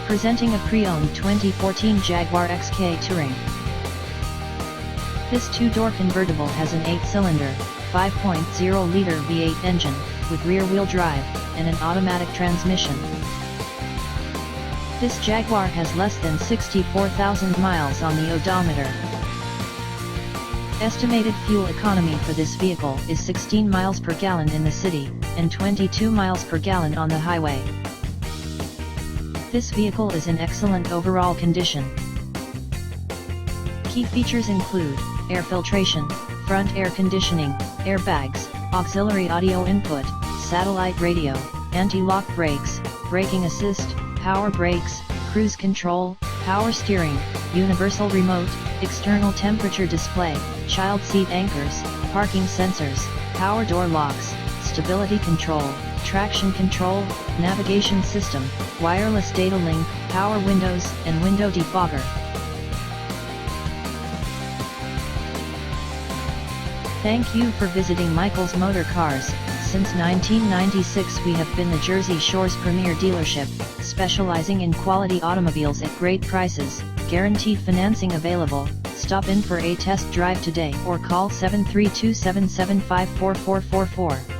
Presenting a pre-owned 2014 Jaguar XK Touring. This two-door convertible has an 8-cylinder, 5.0-liter V8 engine, with rear-wheel drive, and an automatic transmission. This Jaguar has less than 64,000 miles on the odometer. Estimated fuel economy for this vehicle is 16 miles per gallon in the city, and 22 miles per gallon on the highway. This vehicle is in excellent overall condition. Key features include air filtration, front air conditioning, airbags, auxiliary audio input, satellite radio, anti-lock brakes, braking assist, power brakes, cruise control, power steering, universal remote, external temperature display, child seat anchors, parking sensors, power door locks, stability control, traction control, navigation system, wireless data link, power windows, and window defogger. Thank you for visiting Michael's Motorcars. Since 1996 we have been the Jersey Shore's premier dealership, specializing in quality automobiles at great prices, guaranteed financing available. Stop in for a test drive today or call 732-775-4444.